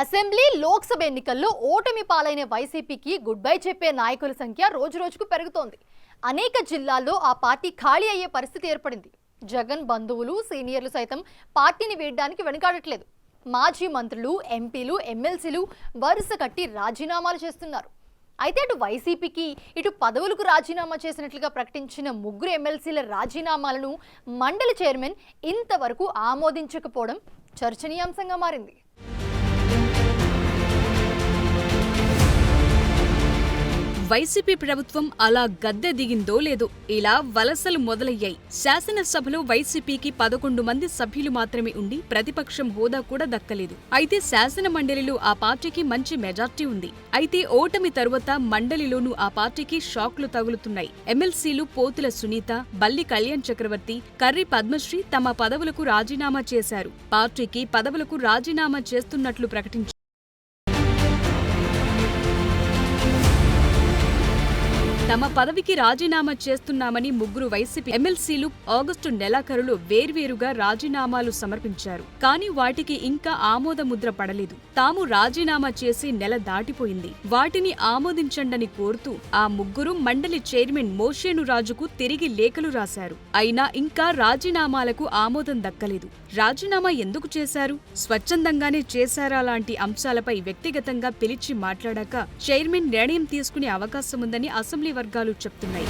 Assembly Lok Sabha ఎన్నికల్లో ఓటమి పాలైన వైసీపీకి గుడ్ బై చెప్పే నాయకుల సంఖ్య రోజురోజుకు పెరుగుతోంది. అనేక జిల్లాల్లో ఆ పార్టీ ఖాళీ అయ్యే పరిస్థితి ఏర్పడింది. జగన్ బంధువులు సీనియర్లు సైతం పార్టీని వీడడానికి వెనుకాడట్లేదు. మాజీ మంత్రులు, ఎంపీలు, ఎమ్మెల్సీలు వరుస కట్టి రాజీనామాలు చేస్తున్నారు. అయితే అటు వైసీపీకి ఇటు పదవులకు రాజీనామా చేసినట్లుగా ప్రకటించిన ముగ్గురు ఎమ్మెల్సీల రాజీనామాలను మండలి చైర్మన్ ఇంతవరకు ఆమోదించకపోవడం చర్చనీయాంశంగా మారింది. వైసీపీ ప్రభుత్వం అలా గద్దె దిగిందో లేదో ఇలా వలసలు మొదలయ్యాయి. శాసనసభలో వైసీపీకి 11 మంది సభ్యులు మాత్రమే ఉండి ప్రతిపక్షం హోదా కూడా దక్కలేదు. అయితే శాసన మండలిలో ఆ పార్టీకి మంచి మెజార్టీ ఉంది. అయితే ఓటమి తరువాత మండలిలోనూ ఆ పార్టీకి షాక్లు తగులుతున్నాయి. ఎమ్మెల్సీలు పోతుల సునీత, బల్లి కళ్యాణ్ చక్రవర్తి, కర్రి పద్మశ్రీ తమ పదవులకు రాజీనామా చేశారు. పార్టీకి పదవులకు రాజీనామా చేస్తున్నట్లు ప్రకటించారు. తమ పదవికి రాజీనామా చేస్తున్నామని ముగ్గురు వైసీపీ ఎమ్మెల్సీలు ఆగస్టు నెలాఖరులో వేర్వేరుగా రాజీనామాలు సమర్పించారు. కానీ వాటికి ఇంకా ఆమోదముద్ర పడలేదు. తాము రాజీనామా చేసి నెల దాటిపోయింది, వాటిని ఆమోదించండని కోరుతూ ఆ ముగ్గురు మండలి చైర్మన్ మోషేను రాజుకు తిరిగి లేఖలు రాశారు. అయినా ఇంకా రాజీనామాలకు ఆమోదం దక్కలేదు. రాజీనామా ఎందుకు చేశారు, స్వచ్ఛందంగానే చేశారా లాంటి అంశాలపై వ్యక్తిగతంగా పిలిచి మాట్లాడాక చైర్మన్ నిర్ణయం తీసుకునే అవకాశముందని అసెంబ్లీ వర్గాలు చెప్తున్నాయి.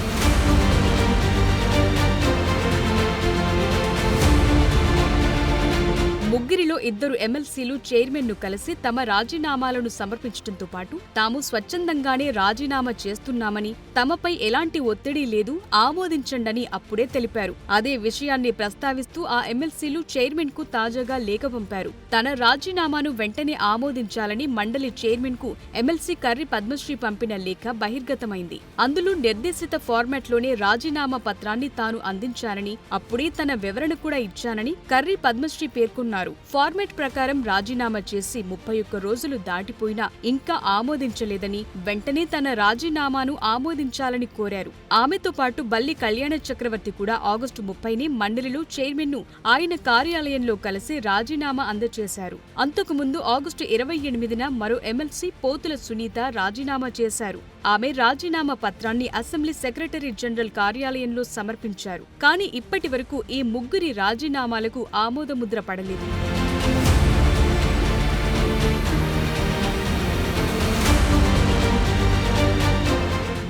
ముగ్గురిలో 2 ఎమ్మెల్సీలు చైర్మన్ను కలిసి తమ రాజీనామాలను సమర్పించడంతో పాటు తాము స్వచ్ఛందంగానే రాజీనామా చేస్తున్నామని, తమపై ఎలాంటి ఒత్తిడి లేదు, ఆమోదించండని అప్పుడే తెలిపారు. అదే విషయాన్ని ప్రస్తావిస్తూ ఆ ఎమ్మెల్సీలు చైర్మన్కు తాజాగా లేఖ పంపారు. తన రాజీనామాను వెంటనే ఆమోదించాలని మండలి చైర్మన్కు ఎమ్మెల్సీ కర్రి పద్మశ్రీ పంపిన లేఖ బహిర్గతమైంది. అందులో నిర్దేశిత ఫార్మాట్లోనే రాజీనామా పత్రాన్ని తాను అందించానని, అప్పుడే తన వివరణ కూడా ఇచ్చానని కర్రి పద్మశ్రీ పేర్కొన్నారు. ఫార్మాట్ ప్రకారం రాజీనామా చేసి 31 రోజులు దాటిపోయినా ఇంకా ఆమోదించలేదని, వెంటనే తన రాజీనామాను ఆమోదించాలని కోరారు. ఆమెతో పాటు బల్లి కళ్యాణ చక్రవర్తి కూడా ఆగస్టు 30ని మండలిలో చైర్మన్ను ఆయన కార్యాలయంలో కలిసి రాజీనామా అందజేశారు. అంతకుముందు ఆగస్టు 28న మరో ఎమ్మెల్సీ పోతుల సునీత రాజీనామా చేశారు. ఆమె రాజీనామా పత్రాన్ని అసెంబ్లీ సెక్రటరీ జనరల్ కార్యాలయంలో సమర్పించారు. కానీ ఇప్పటి వరకు ఈ ముగ్గురి రాజీనామాలకు ఆమోదముద్ర పడలేదు.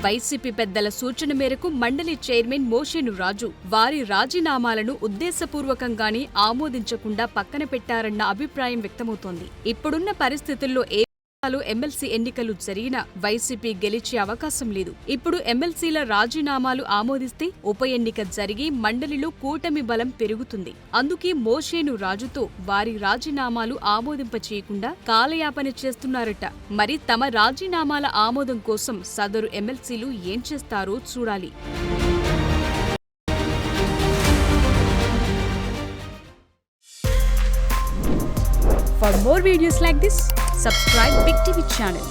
వైసీపీ పెద్దల సూచన మేరకు మండలి చైర్మన్ మోషేను రాజు వారి రాజీనామాలను ఉద్దేశపూర్వకంగానే ఆమోదించకుండా పక్కన పెట్టారన్న అభిప్రాయం వ్యక్తమవుతోంది. ఇప్పుడున్న పరిస్థితుల్లో ఎమ్మెల్సీ ఎన్నికలు జరిగినా వైసీపీ గెలిచే అవకాశం లేదు. ఇప్పుడు ఎమ్మెల్సీల రాజీనామాలు ఆమోదిస్తే ఉప ఎన్నిక జరిగి మండలిలో కూటమి బలం పెరుగుతుంది. అందుకే మోషేను రాజుతో వారి రాజీనామాలు ఆమోదింపచేయకుండా కాలయాపన చేస్తున్నారట. మరి తమ రాజీనామాల ఆమోదం కోసం సదరు ఎమ్మెల్సీలు ఏం చేస్తారో చూడాలి. For more videos like this, subscribe Big TV channel.